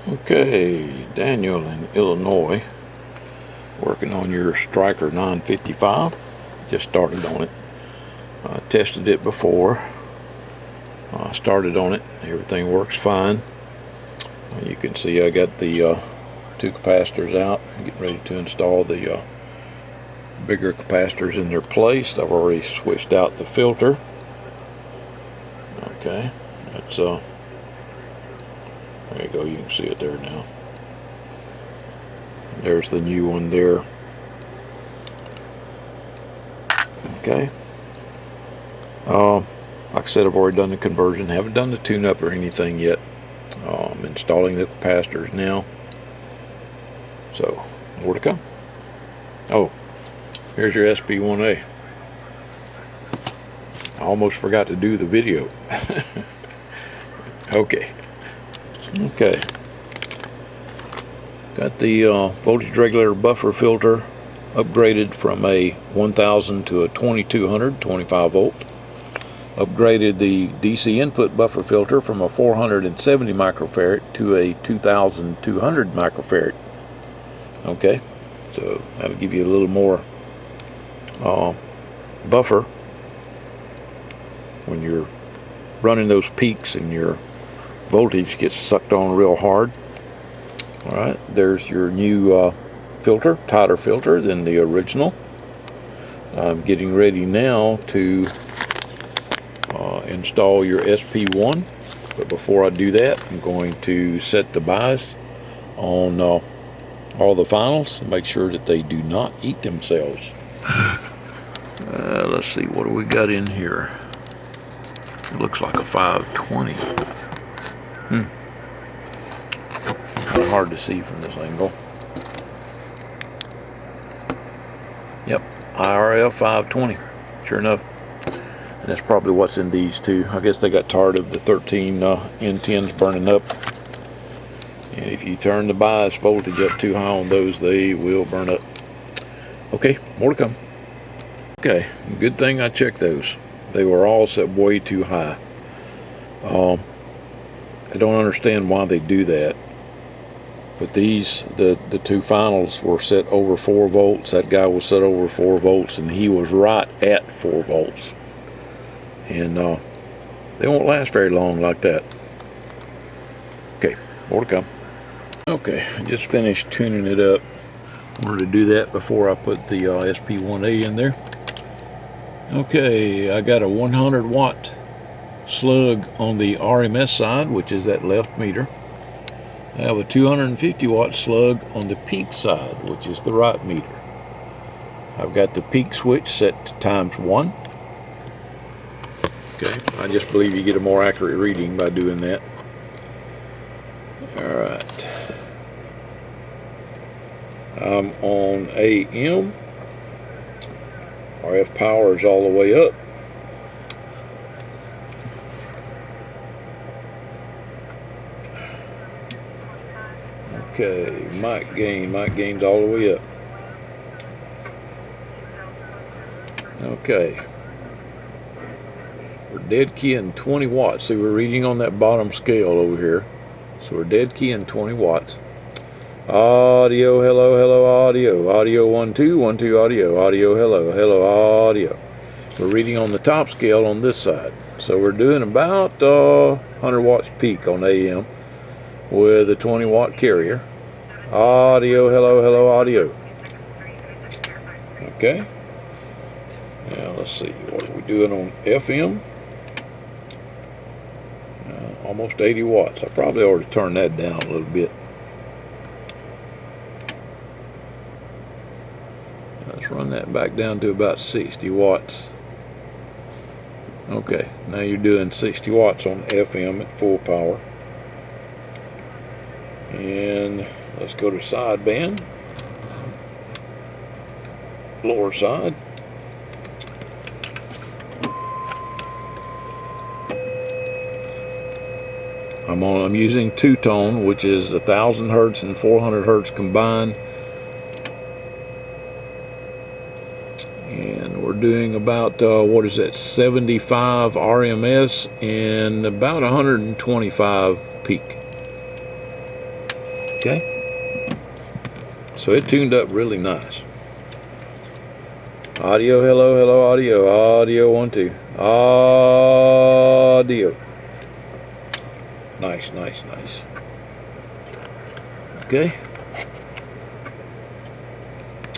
Okay, Daniel in Illinois, working on your Striker 955. Just started on it. Tested it before. Started on it. Everything works fine. You can see I got the two capacitors out. I'm getting ready to install the bigger capacitors in their place. I've already switched out the filter. Okay, that's there you go, you can see it there now. There's the new one there. Okay. Like I said, I've already done the conversion. Haven't done the tune-up or anything yet. I'm installing the capacitors now. So, more to come. Oh, here's your SP1a. I almost forgot to do the video. Okay. Got the voltage regulator buffer filter upgraded from a 1000 to a 2200, 25 volt. Upgraded the DC input buffer filter from a 470 microfarad to a 2200 microfarad. Okay, so that'll give you a little more buffer when you're running those peaks and your voltage gets sucked on real hard. Alright, there's your new filter, tighter filter than the original. I'm getting ready now to install your SP1, but before I do that, I'm going to set the bias on all the finals and make sure that they do not eat themselves. Let's see, what do we got in here? It looks like a 520. Hard to see from this angle. Yep, IRL 520. Sure enough. And that's probably what's in these two. I guess they got tired of the 13 N10s burning up. And if you turn the bias voltage up too high on those, they will burn up. Okay, more to come. Okay, good thing I checked those. They were all set way too high. I don't understand why they do that. But these, the two finals were set over 4 volts. That guy was set over 4 volts, and he was right at 4 volts. And they won't last very long like that. Okay, more to come. Okay, I just finished tuning it up. Wanted to do that before I put the SP1a in there. Okay, I got a 100 watt slug on the RMS side, which is that left meter. I have a 250 watt slug on the peak side, which is the right meter. I've got the peak switch set to ×1. Okay, I just believe you get a more accurate reading by doing that. Alright. I'm on AM. RF power is all the way up. Okay, mic gain's all the way up. Okay. We're dead keying 20 watts. See, we're reading on that bottom scale over here. So we're dead keying 20 watts. Audio, hello, audio. Audio 1, 2, 1, 2, audio. Audio, hello, audio. We're reading on the top scale on this side. So we're doing about 100 watts peak on AM with a 20 watt carrier. Audio, hello, audio. Okay. Now let's see, what are we doing on FM? Almost 80 watts. I probably ought to turn that down a little bit. Let's run that back down to about 60 watts. Okay, now you're doing 60 watts on FM at full power. And let's go to sideband. Lower side. I'm using two-tone, which is 1000 hertz and 400 hertz combined. And we're doing about, what is that, 75 RMS and about 125 peak. Okay, so it tuned up really nice. Audio, hello, hello, audio, audio, 1, 2, audio. Nice, nice, nice. Okay.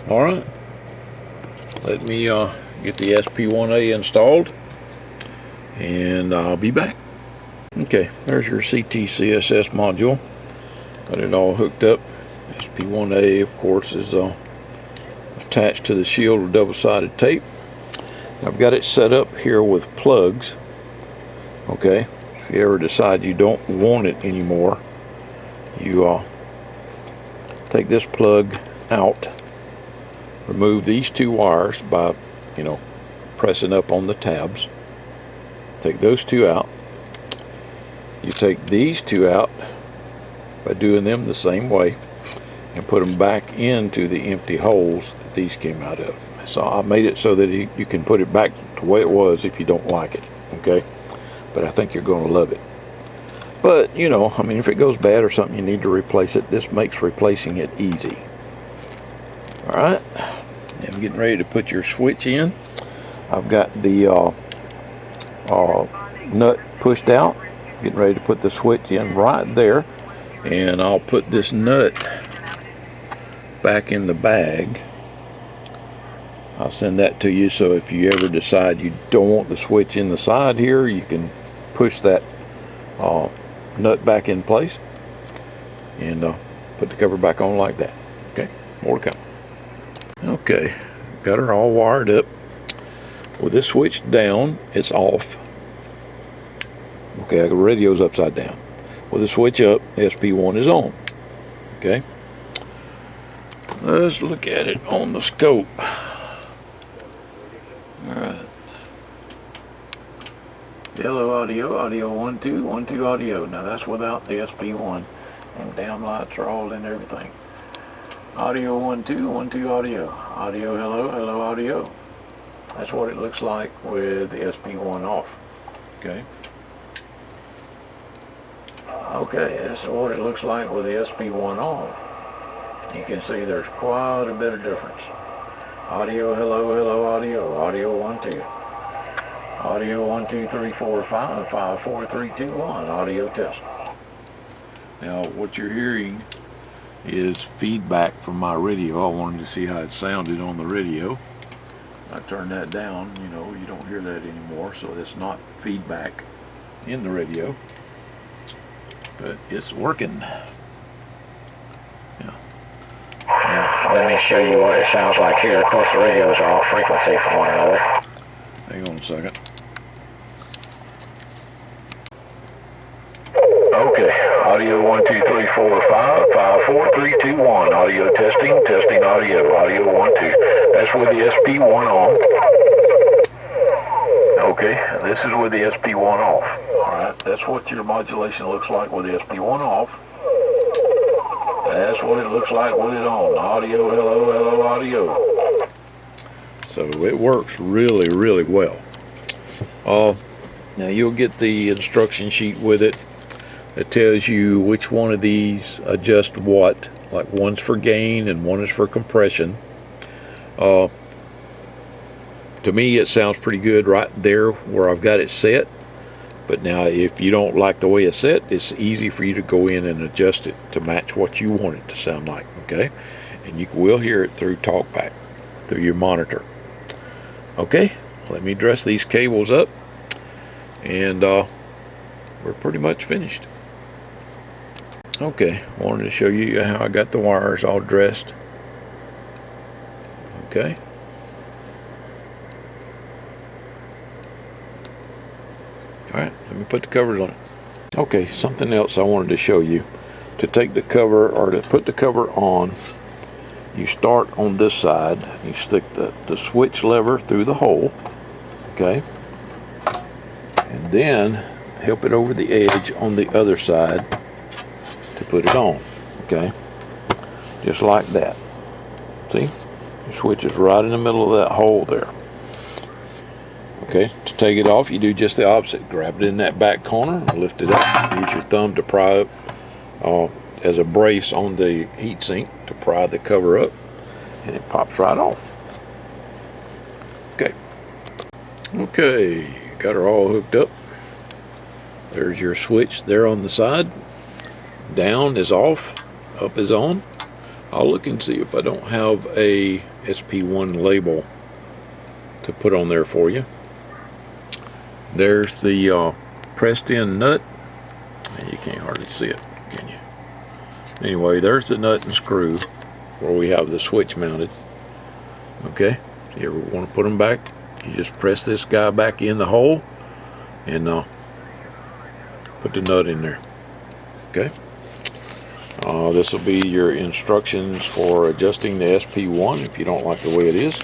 All right. Let me get the SP1a installed, and I'll be back. Okay, there's your CTCSS module. Got it all hooked up. SP1a, of course, is attached to the shield with double-sided tape. I've got it set up here with plugs. Okay, if you ever decide you don't want it anymore, you take this plug out, remove these 2 wires by, pressing up on the tabs. Take those 2 out. You take these 2 out by doing them the same way, and put them back into the empty holes that these came out of. So I made it so that you can put it back the way it was if you don't like it, okay? But I think you're going to love it. But, I mean, if it goes bad or something, you need to replace it. This makes replacing it easy. All right, I'm getting ready to put your switch in. I've got the nut pushed out. Getting ready to put the switch in right there. And I'll put this nut back in the bag. I'll send that to you, so if you ever decide you don't want the switch in the side here, you can push that nut back in place and put the cover back on like that. Okay, more to come. Okay, got her all wired up. With this switch down, it's off. Okay, the radio's upside down. With the switch up, SP1 is on. Okay, let's look at it on the scope. All right. Hello, audio, audio, 1, 2, 1, 2, audio. Now that's without the SP1, and damn lights are all in everything. Audio, 1, 2, 1, 2, audio, audio, hello, hello, audio. That's what it looks like with the SP1 off. Okay. Okay, that's what it looks like with the SP1 on. You can see there's quite a bit of difference. Audio, hello, hello, audio, audio, 1, 2. Audio, 1, 2, 3, 4, 5, 5, 4, 3, 2, 1, audio test. Now, what you're hearing is feedback from my radio. I wanted to see how it sounded on the radio. I turned that down, you don't hear that anymore, so it's not feedback in the radio. But it's working. Yeah. Now, let me show you what it sounds like here. Of course, the radios are off frequency from one another. Hang on a second. Okay, audio 1, 2, 3, 4, 5, 5, 4, 3, 2, 1. Audio testing, testing audio. Audio 1, 2. That's with the SP1 on. Okay, this is with the SP1 off. Alright, that's what your modulation looks like with the SP1 off. That's what it looks like with it on. Audio, hello, hello, audio. So it works really, really well. Now you'll get the instruction sheet with it. It tells you which one of these adjust what. Like one's for gain and one is for compression. To me, it sounds pretty good right there where I've got it set. But now, if you don't like the way it's set, it's easy for you to go in and adjust it to match what you want it to sound like. Okay, and you will hear it through TalkBack, through your monitor. Okay, let me dress these cables up, and we're pretty much finished. Okay, wanted to show you how I got the wires all dressed. Okay. Alright, let me put the covers on it. Okay, something else I wanted to show you. To take the cover, or to put the cover on, you start on this side. You stick the switch lever through the hole. Okay. And then help it over the edge on the other side to put it on. Okay. Just like that. See? The switch is right in the middle of that hole there. Okay, to take it off, you do just the opposite. Grab it in that back corner, lift it up, use your thumb to pry up as a brace on the heatsink to pry the cover up, and it pops right off. Okay, got her all hooked up. There's your switch there on the side. Down is off, up is on. I'll look and see if I don't have a SP1 label to put on there for you. There's the pressed in nut. You can't hardly see it, can you? Anyway, there's the nut and screw where we have the switch mounted. Okay, if you ever want to put them back, you just press this guy back in the hole and put the nut in there. Okay. This will be your instructions for adjusting the SP1 if you don't like the way it is.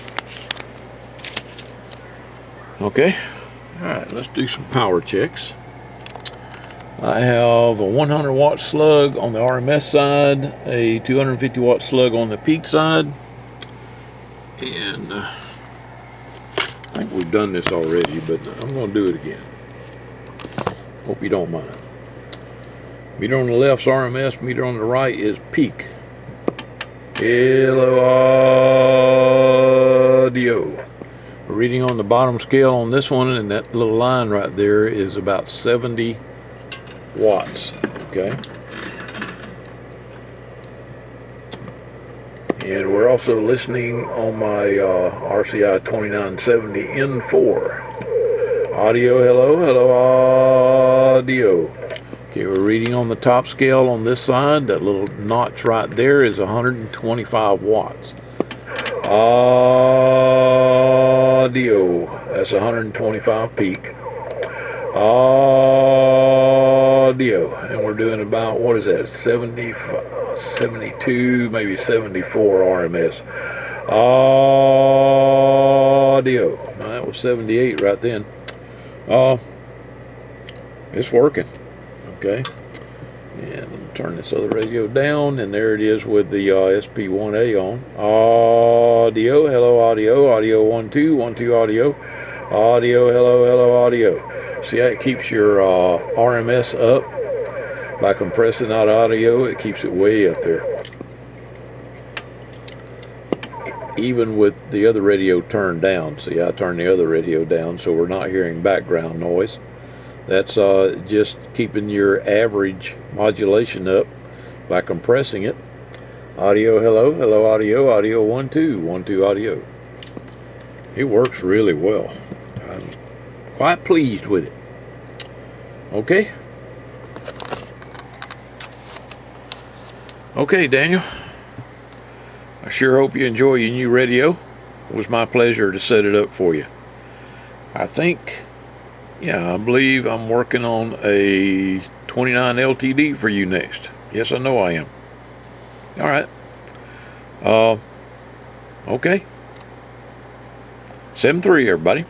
Okay. Alright, let's do some power checks. I have a 100 watt slug on the RMS side, a 250 watt slug on the peak side, and I think we've done this already, but I'm going to do it again. Hope you don't mind. Meter on the left's RMS, meter on the right is peak. Hello, audio. Reading on the bottom scale on this one, and that little line right there is about 70 watts. Okay. And we're also listening on my RCI 2970 N4. Audio, hello, audio. Okay, we're reading on the top scale on this side. That little notch right there is 125 watts. Audio, that's 125 peak. Audio, and we're doing about, what is that, 72, maybe 74 RMS. Audio, now that was 78 right then. It's working. Okay, and turn this other radio down, and there it is with the SP1a on. Audio, hello, audio, audio 1 2 1 2 audio, audio, hello, audio. See how it keeps your RMS up by compressing that audio? It keeps it way up there, even with the other radio turned down. See, I turned the other radio down so we're not hearing background noise. That's just keeping your average modulation up by compressing it. Audio, hello, audio, audio 1 2 1 2 audio. It works really well. I'm quite pleased with it. Okay. Okay, Daniel. I sure hope you enjoy your new radio. It was my pleasure to set it up for you. I believe I'm working on a 29 LTD for you next. Yes, I know I am. All right. Okay. 7-3, everybody.